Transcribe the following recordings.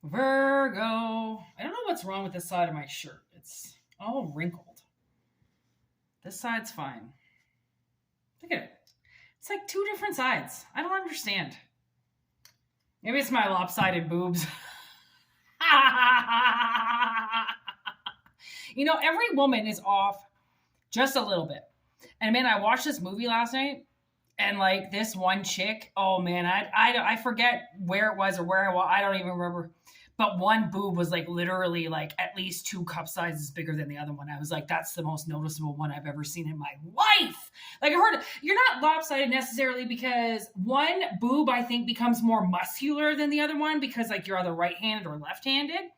Virgo. I don't know what's wrong with this side of my shirt. It's all wrinkled. This side's fine. Look at it. It's like two different sides. I don't understand. Maybe it's my lopsided boobs. You know, every woman is off just a little bit. And man, I watched this movie last night, and like this one chick, oh man, I forget where it was or where I don't even remember. But one boob was like literally like at least 2 cup sizes bigger than the other one. I was like, that's the most noticeable one I've ever seen in my life. Like I heard, you're not lopsided necessarily because one boob I think becomes more muscular than the other one because like you're either right-handed or left-handed.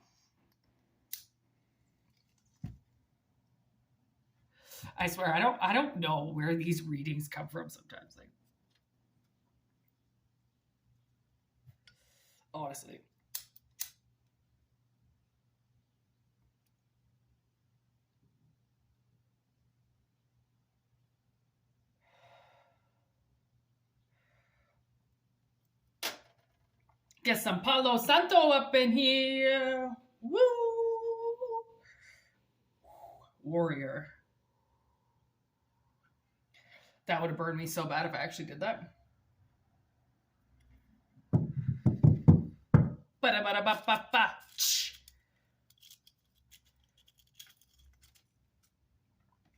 I swear, I don't know where these readings come from sometimes. Like, honestly. Get some Palo Santo up in here. Woo! Warrior. That would have burned me so bad if I actually did that. Ba-da-ba-da-ba-ba-ba.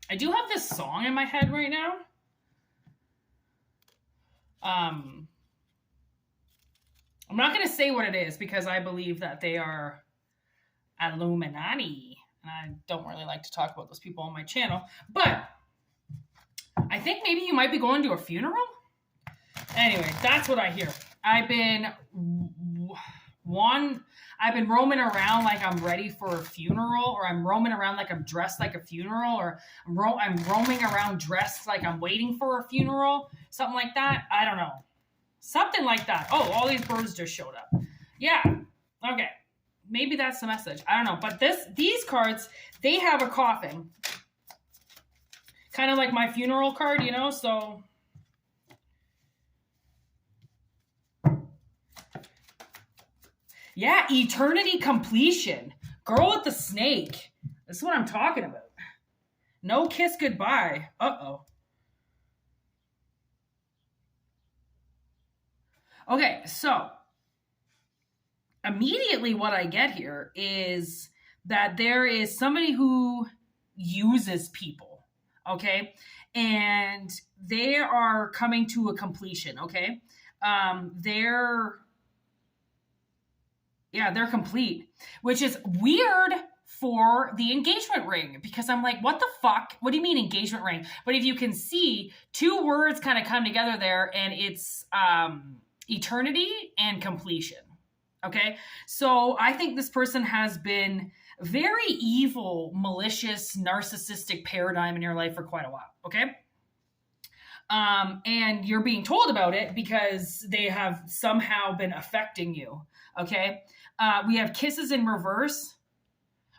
I do have this song in my head right now. I'm not going to say what it is because I believe that they are Illuminati. And I don't really like to talk about those people on my channel. But I think maybe you might be going to a funeral. Anyway, that's what I hear. I've been roaming around like I'm ready for a funeral, or I'm roaming around like I'm dressed like a funeral, or I'm roaming around dressed like I'm waiting for a funeral. Something like that. I don't know. Something like that. Oh, all these birds just showed up. Yeah. Okay. Maybe that's the message. I don't know. But these cards, they have a coffin. Kind of like my funeral card, you know? So yeah, eternity completion. Girl with the snake. This is what I'm talking about. No kiss goodbye. Uh-oh. Okay, so immediately what I get here is that there is somebody who uses people, okay? And they are coming to a completion, okay? They're complete, which is weird for the engagement ring because I'm like, what the fuck? What do you mean engagement ring? But if you can see, 2 words kind of come together there, and it's eternity and completion. Okay. So I think this person has been very evil, malicious, narcissistic paradigm in your life for quite a while. Okay. And you're being told about it because they have somehow been affecting you. Okay. We have kisses in reverse.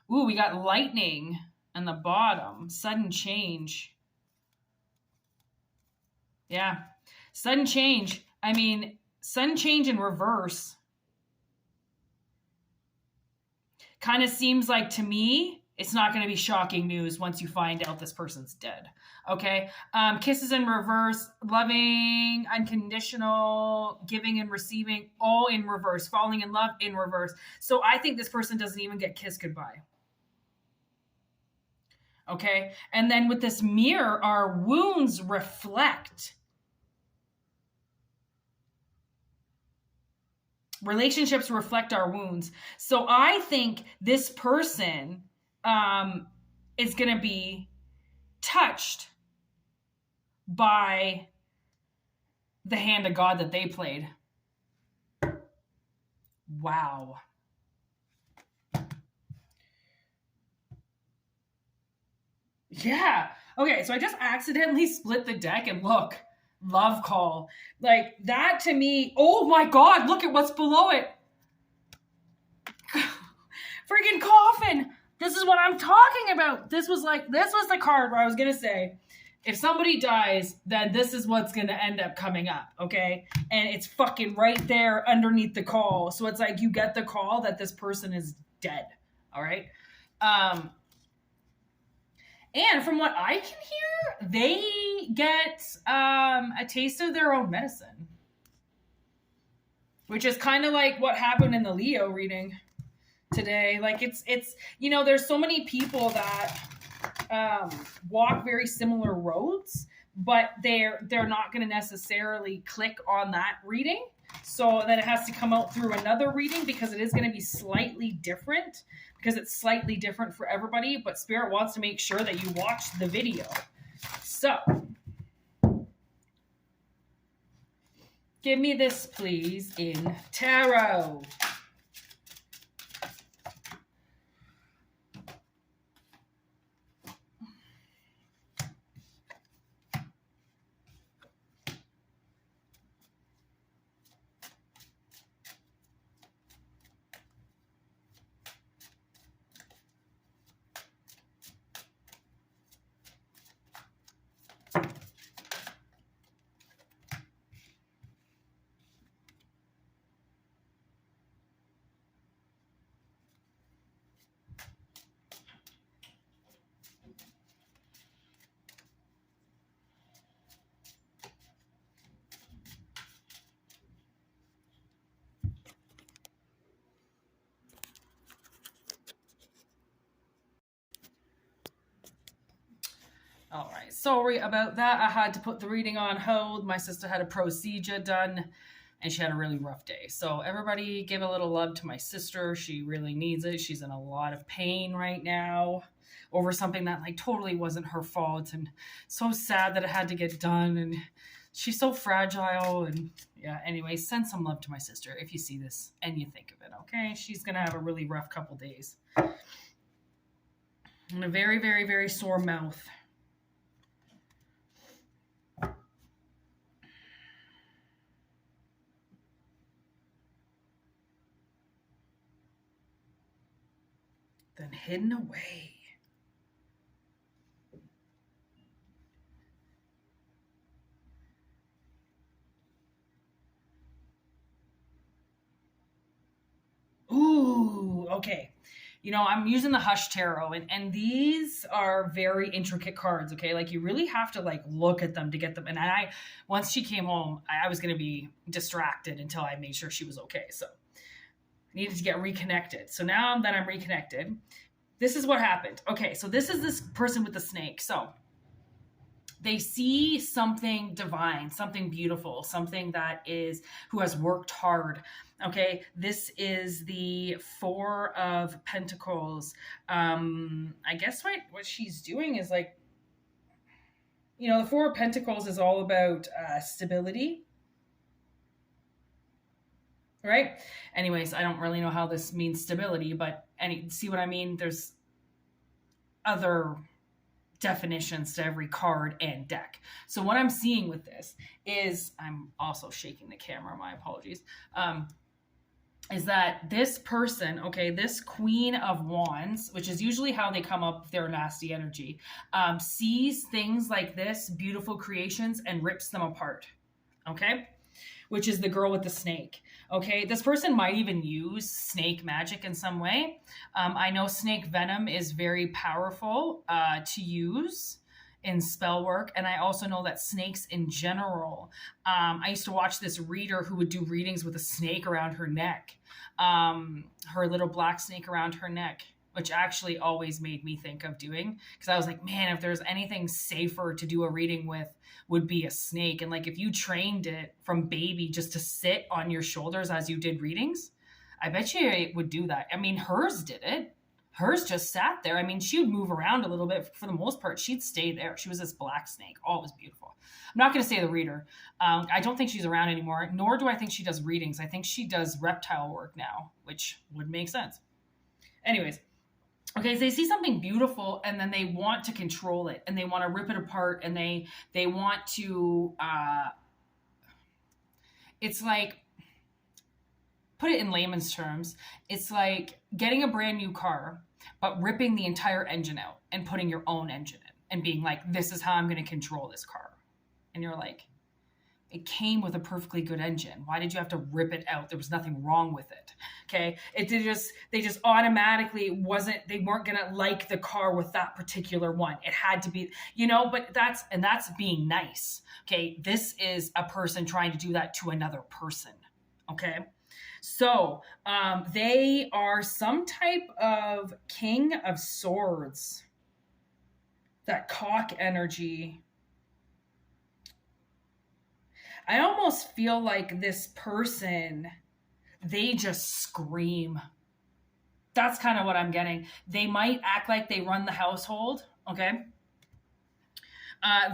Ooh, we got lightning on the bottom. Sudden change. Yeah. Sudden change. I mean, sudden change in reverse kind of seems like, to me, it's not going to be shocking news once you find out this person's dead. Okay. Kisses in reverse, loving, unconditional, giving and receiving, all in reverse, falling in love in reverse. So I think this person doesn't even get kissed goodbye. Okay. And then with this mirror, our wounds reflect. Relationships reflect our wounds. So I think this person is going to be touched by the hand of God that they played. Wow. Yeah. Okay, so I just accidentally split the deck, and look, love call. Like that to me, oh my God, look at what's below it. Freaking coffin. This is what I'm talking about. This was the card where I was going to say, If somebody dies, then this is what's going to end up coming up, okay? And it's fucking right there underneath the call. So it's like you get the call that this person is dead, all right? And from what I can hear, they get a taste of their own medicine, which is kind of like what happened in the Leo reading today. Like it's you know, there's so many people that walk very similar roads, but they're not going to necessarily click on that reading. So then it has to come out through another reading because it is going to be slightly different, because it's slightly different for everybody, but Spirit wants to make sure that you watch the video. So give me this, please, in tarot. All right, sorry about that. I had to put the reading on hold. My sister had a procedure done and she had a really rough day. So everybody give a little love to my sister. She really needs it. She's in a lot of pain right now over something that like totally wasn't her fault, and so sad that it had to get done, and she's so fragile. And yeah, anyway, send some love to my sister if you see this and you think of it, okay? She's gonna have a really rough couple days and a very, very, very sore mouth. Then hidden away. Ooh, okay. You know, I'm using the Hush Tarot, and these are very intricate cards, okay? Like, you really have to, like, look at them to get them. And once she came home, I was going to be distracted until I made sure she was okay. So needed to get reconnected. So now that I'm reconnected, this is what happened. Okay, so this is this person with the snake. So they see something divine, something beautiful, something that is, who has worked hard. Okay, this is the Four of Pentacles. I guess what she's doing is like, you know, the Four of Pentacles is all about stability. Right? Anyways, I don't really know how this means stability, but see what I mean? There's other definitions to every card and deck. So what I'm seeing with this is, I'm also shaking the camera, my apologies, is that this person, okay, this Queen of Wands, which is usually how they come up with their nasty energy, sees things like this, beautiful creations, and rips them apart, okay? Which is the girl with the snake. Okay, this person might even use snake magic in some way. I know snake venom is very powerful to use in spell work. And I also know that snakes in general, I used to watch this reader who would do readings with a snake around her neck, her little black snake around her neck, which actually always made me think of doing, because I was like, man, if there's anything safer to do a reading with, would be a snake. And like, if you trained it from baby just to sit on your shoulders as you did readings, I bet you it would do that. I mean, hers did it. Hers just sat there. I mean, she would move around a little bit. For the most part, she'd stay there. She was this black snake. Oh, it was beautiful. I'm not going to say the reader. I don't think she's around anymore, nor do I think she does readings. I think she does reptile work now, which would make sense. Anyways, okay, so they see something beautiful and then they want to control it and they want to rip it apart and they want to, it's like, put it in layman's terms, it's like getting a brand new car, but ripping the entire engine out and putting your own engine in. and being like, this is how I'm going to control this car. And you're like, it came with a perfectly good engine. Why did you have to rip it out? There was nothing wrong with it. Okay. They just automatically they weren't going to like the car with that particular one. It had to be, but that's being nice. Okay. This is a person trying to do that to another person. Okay. So, they are some type of King of Swords, that cock energy. I almost feel like this person, they just scream. That's kind of what I'm getting. They might act like they run the household, okay?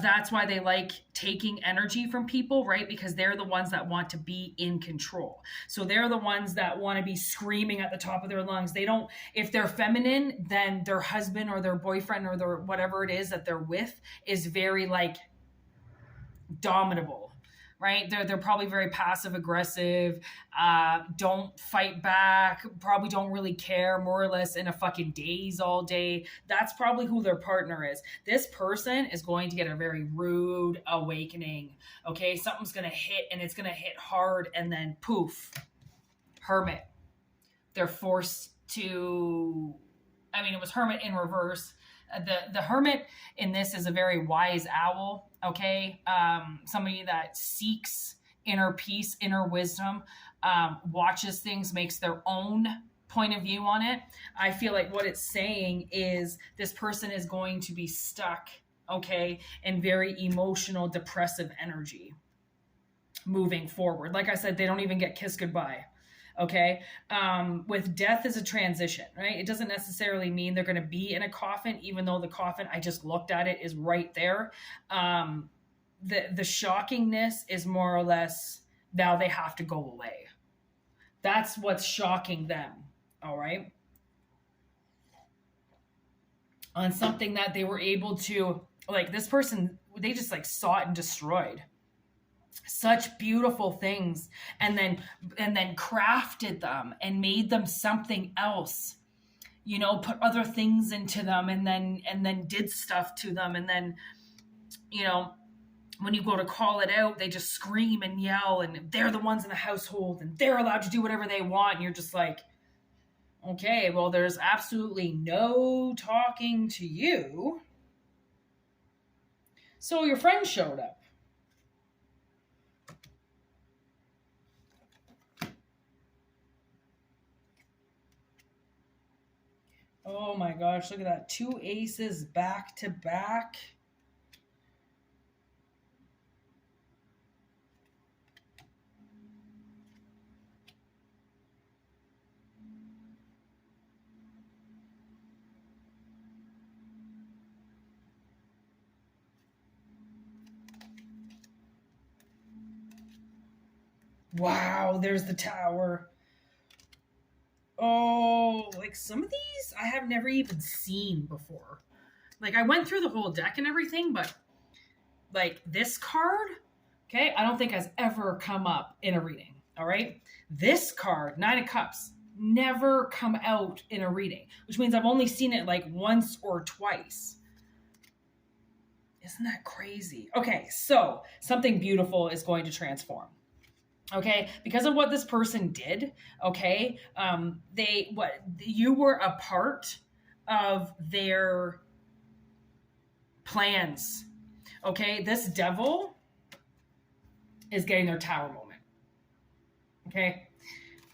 That's why they like taking energy from people, right? Because they're the ones that want to be in control. So they're the ones that want to be screaming at the top of their lungs. They don't, if they're feminine, then their husband or their boyfriend or their whatever it is that they're with is very like dominable. Right? They're probably very passive aggressive, don't fight back, probably don't really care, more or less in a fucking daze all day. That's probably who their partner is. This person is going to get a very rude awakening. Okay, something's going to hit and it's going to hit hard, and then poof, hermit. They're forced to, it was hermit in reverse. The hermit in this is a very wise owl, okay? Somebody that seeks inner peace, inner wisdom, watches things, makes their own point of view on it. I feel like what it's saying is this person is going to be stuck, okay, in very emotional, depressive energy moving forward. Like I said, they don't even get kissed goodbye. Okay. With death is a transition, right? It doesn't necessarily mean they're going to be in a coffin, even though the coffin, I just looked at it, is right there. The shockingness is more or less now they have to go away. That's what's shocking them. All right. On something that they were able to, like this person, they just like sought and destroyed such beautiful things, and then crafted them and made them something else, put other things into them, and then did stuff to them. And then, when you go to call it out, they just scream and yell, and they're the ones in the household and they're allowed to do whatever they want. And you're just like, okay, well, there's absolutely no talking to you. So your friend showed up. Oh my gosh, look at that. 2 aces back to back. Wow, there's the Tower. Oh, like some of these I have never even seen before. Like I went through the whole deck and everything, but like this card, okay, I don't think has ever come up in a reading. All right. This card, 9 of Cups, never come out in a reading, which means I've only seen it like once or twice. Isn't that crazy? Okay, so something beautiful is going to transform. Okay, because of what this person did, okay, you were a part of their plans. Okay, this devil is getting their Tower moment. Okay,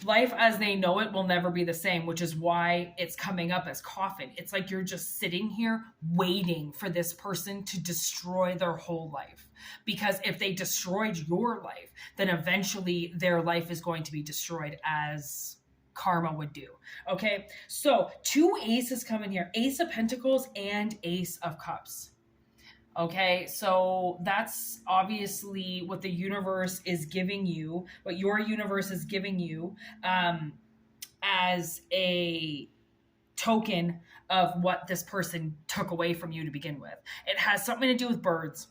life as they know it will never be the same, which is why it's coming up as coffin. It's like you're just sitting here waiting for this person to destroy their whole life. Because if they destroyed your life, then eventually their life is going to be destroyed as karma would do. Okay, so 2 aces come in here, Ace of Pentacles and Ace of Cups. Okay, so that's obviously what the universe is giving you, what your universe is giving you as a token of what this person took away from you to begin with. It has something to do with birds.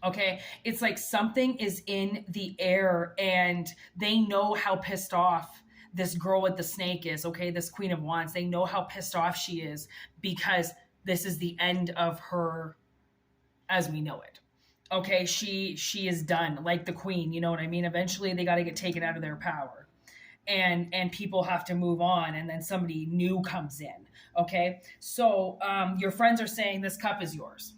Okay, it's like something is in the air and they know how pissed off this girl with the snake is. Okay, this Queen of Wands, they know how pissed off she is because this is the end of her as we know it. Okay, she is done, like the queen, you know what I mean? Eventually they got to get taken out of their power. And people have to move on, and then somebody new comes in. Okay, so your friends are saying this cup is yours.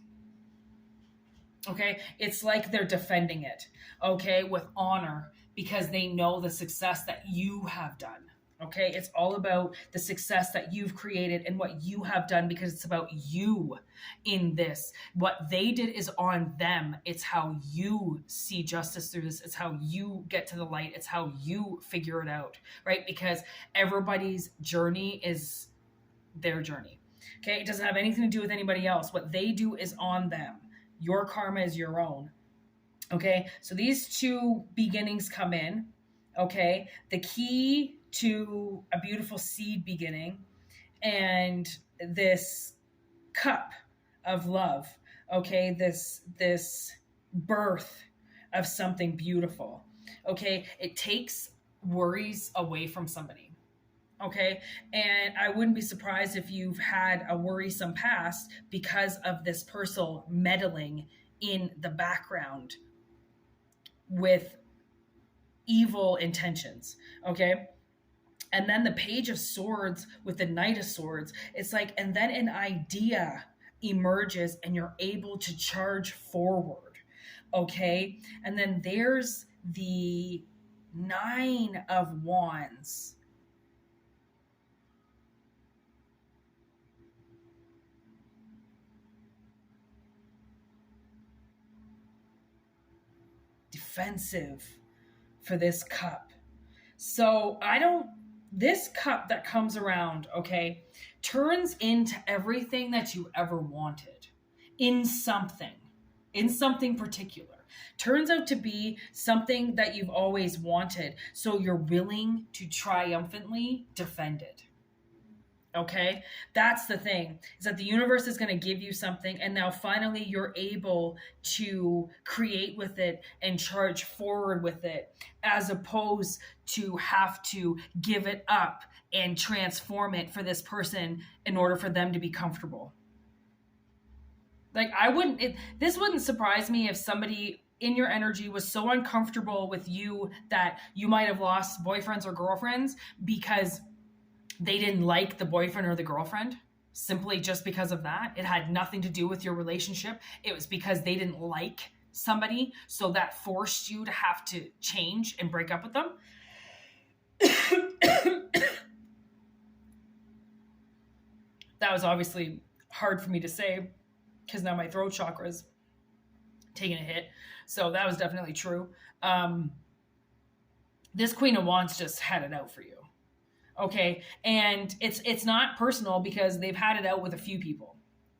Okay, it's like they're defending it, okay, with honor, because they know the success that you have done. Okay, it's all about the success that you've created and what you have done, because it's about you in this. What they did is on them. It's how you see justice through this. It's how you get to the light. It's how you figure it out, right? Because everybody's journey is their journey. Okay, it doesn't have anything to do with anybody else. What they do is on them. Your karma is your own. Okay, so these two beginnings come in. Okay, the key to a beautiful seed beginning and this cup of love. Okay, this birth of something beautiful. Okay, it takes worries away from somebody. Okay, and I wouldn't be surprised if you've had a worrisome past because of this person meddling in the background with evil intentions. Okay, and then the Page of Swords with the Knight of Swords, it's like, and then an idea emerges and you're able to charge forward. Okay, and then there's the Nine of Wands. Defensive for this cup. So this cup that comes around, okay, turns into everything that you ever wanted in something particular. Turns out to be something that you've always wanted. So you're willing to triumphantly defend it. Okay, that's the thing, is that the universe is going to give you something, and now finally you're able to create with it and charge forward with it, as opposed to have to give it up and transform it for this person in order for them to be comfortable. Like, this wouldn't surprise me if somebody in your energy was so uncomfortable with you that you might have lost boyfriends or girlfriends because they didn't like the boyfriend or the girlfriend, simply just because of that. It had nothing to do with your relationship. It was because they didn't like somebody, so that forced you to have to change and break up with them. That was obviously hard for me to say because now my throat chakra's taking a hit. So that was definitely true. This Queen of Wands just had it out for you. Okay, and it's not personal because they've had it out with a few people.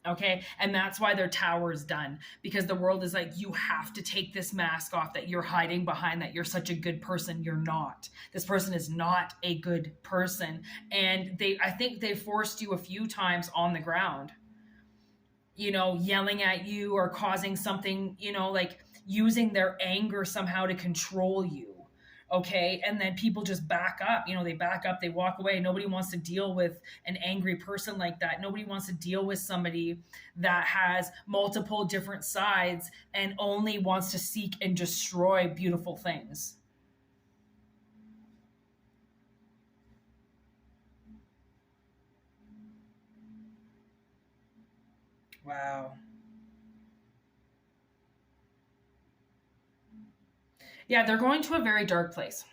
Okay, and that's why their tower is done, because the world is like, you have to take this mask off that you're hiding behind, that you're such a good person. You're not. This person is not a good person, and I think they forced you a few times on the ground, yelling at you or causing something, like using their anger somehow to control you. Okay, and then people just back up. They back up, they walk away. Nobody wants to deal with an angry person like that. Nobody wants to deal with somebody that has multiple different sides and only wants to seek and destroy beautiful things. Wow. Yeah, they're going to a very dark place.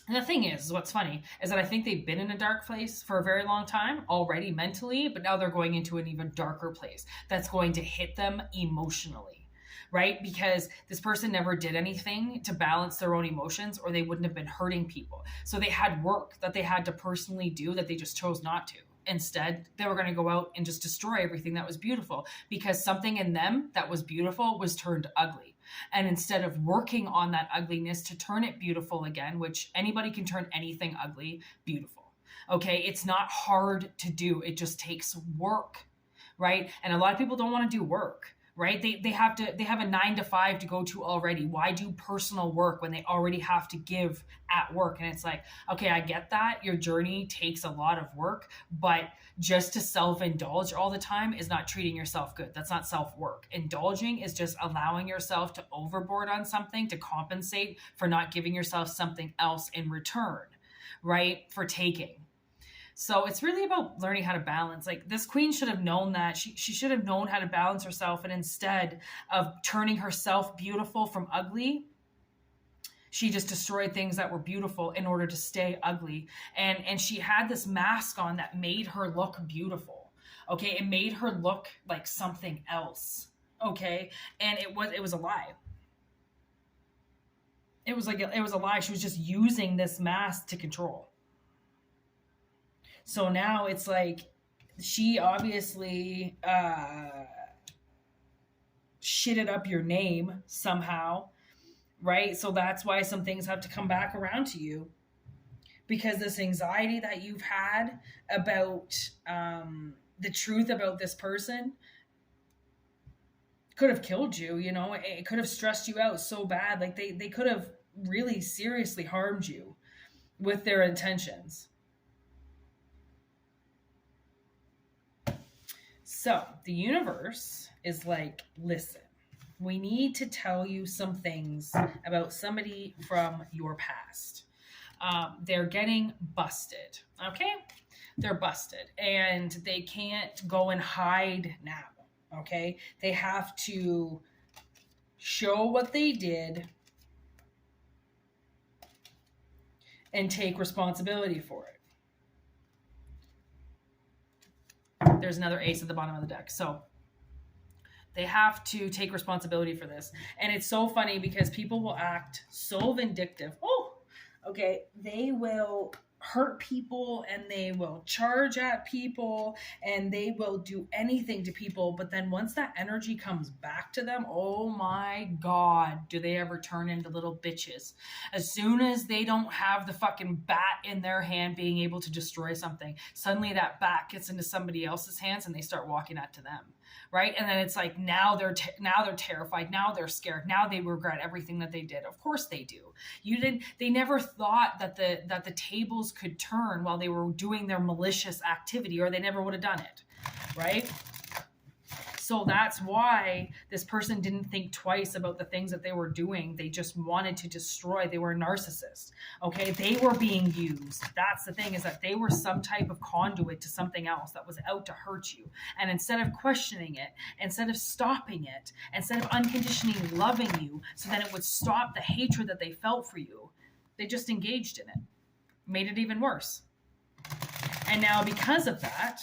And the thing is, what's funny is that I think they've been in a dark place for a very long time already mentally, but now they're going into an even darker place that's going to hit them emotionally, right? Because this person never did anything to balance their own emotions, or they wouldn't have been hurting people. So they had work that they had to personally do that they just chose not to. Instead, they were going to go out and just destroy everything that was beautiful, because something in them that was beautiful was turned ugly. And instead of working on that ugliness to turn it beautiful again, which anybody can turn anything ugly beautiful. Okay, it's not hard to do. It just takes work, right? And a lot of people don't want to do work, right? They have a 9 to 5 to go to already. Why do personal work when they already have to give at work? And it's like, okay, I get that your journey takes a lot of work, but just to self-indulge all the time is not treating yourself good. That's not self-work. Indulging is just allowing yourself to overboard on something to compensate for not giving yourself something else in return, right? For taking. So it's really about learning how to balance. Like, this queen should have known that. She should have known how to balance herself. And instead of turning herself beautiful from ugly, she just destroyed things that were beautiful in order to stay ugly. And she had this mask on that made her look beautiful. Okay. It made her look like something else. Okay. And it was a lie. It was a lie. She was just using this mask to control. So now it's like, she obviously shitted up your name somehow, right? So that's why some things have to come back around to you, because this anxiety that you've had about the truth about this person could have killed you. You know, it could have stressed you out so bad. Like, they could have really seriously harmed you with their intentions. So the universe is like, listen, we need to tell you some things about somebody from your past. They're getting busted. Okay. They're busted and they can't go and hide now. Okay. They have to show what they did and take responsibility for it. There's another ace at the bottom of the deck. So they have to take responsibility for this. And it's so funny because people will act so vindictive. Oh, okay. They will hurt people and they will charge at people and they will do anything to people. But then once that energy comes back to them, oh my God, do they ever turn into little bitches. As soon as they don't have the fucking bat in their hand being able to destroy something, suddenly that bat gets into somebody else's hands and they start walking out to them. Right. And then it's like, now they're terrified. Now they're scared. Now they regret everything that they did. Of course they do. They never thought that the tables could turn while they were doing their malicious activity, or they never would have done it. Right. So that's why this person didn't think twice about the things that they were doing. They just wanted to destroy. They were narcissists. Okay. They were being used. That's the thing, is that they were some type of conduit to something else that was out to hurt you. And instead of questioning it, instead of stopping it, instead of unconditionally loving you so that it would stop the hatred that they felt for you, they just engaged in it, made it even worse. And now because of that,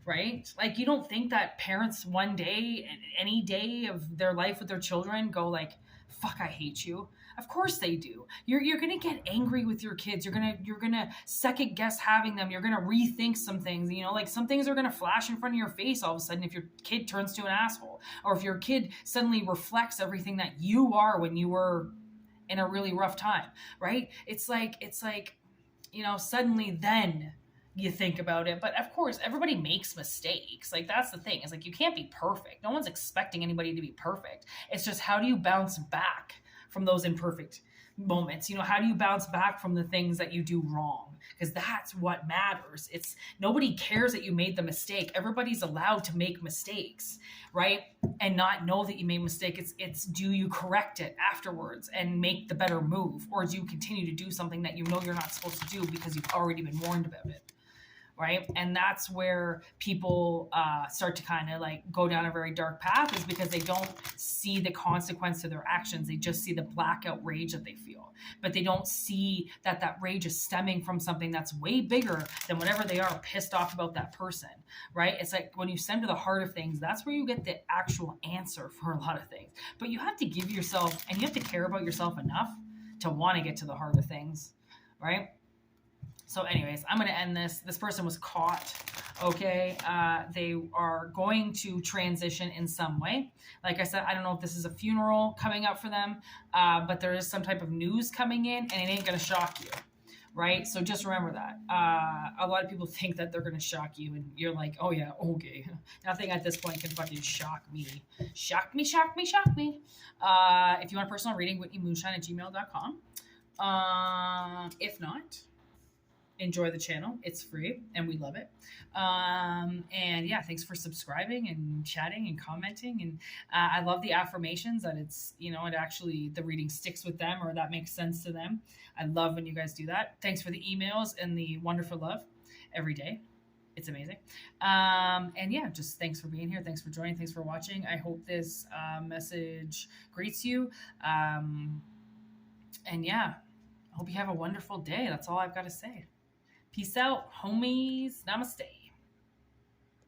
right? Like, you don't think that parents one day, any day of their life with their children, go like, fuck, I hate you. Of course they do. You're going to get angry with your kids. You're going to second guess having them. You're going to rethink some things, you know, like some things are going to flash in front of your face all of a sudden if your kid turns to an asshole, or if your kid suddenly reflects everything that you are when you were in a really rough time, right? It's like, you know, suddenly then you think about it. But of course, everybody makes mistakes. Like, that's the thing. It's like, you can't be perfect. No one's expecting anybody to be perfect. It's just, how do you bounce back from those imperfect moments? You know, how do you bounce back from the things that you do wrong? Because that's what matters. It's, nobody cares that you made the mistake. Everybody's allowed to make mistakes, right? And not know that you made a mistake. It's do you correct it afterwards and make the better move? Or do you continue to do something that you know you're not supposed to do because you've already been warned about it? Right. And that's where people start to kind of like go down a very dark path, is because they don't see the consequence of their actions. They just see the blackout rage that they feel, but they don't see that that rage is stemming from something that's way bigger than whatever they are pissed off about that person. Right. It's like, when you stem to the heart of things, that's where you get the actual answer for a lot of things. But you have to give yourself, and you have to care about yourself enough to want to get to the heart of things. Right. So anyways, I'm going to end this. This person was caught. Okay. They are going to transition in some way. Like I said, I don't know if this is a funeral coming up for them, but there is some type of news coming in, and it ain't going to shock you. right? So just remember that. A lot of people think that they're going to shock you, and you're like, oh, yeah, okay. Nothing at this point can fucking shock me. Shock me, shock me, shock me. If you want a personal reading, whitneymoonshine@gmail.com. If not, enjoy the channel. It's free and we love it. And yeah, thanks for subscribing and chatting and commenting. And I love the affirmations that it's, you know, it actually, the reading sticks with them or that makes sense to them. I love when you guys do that. Thanks for the emails and the wonderful love every day. It's amazing. And yeah, just thanks for being here. Thanks for joining. Thanks for watching. I hope this message greets you. And yeah, I hope you have a wonderful day. That's all I've got to say. Peace out, homies. Namaste.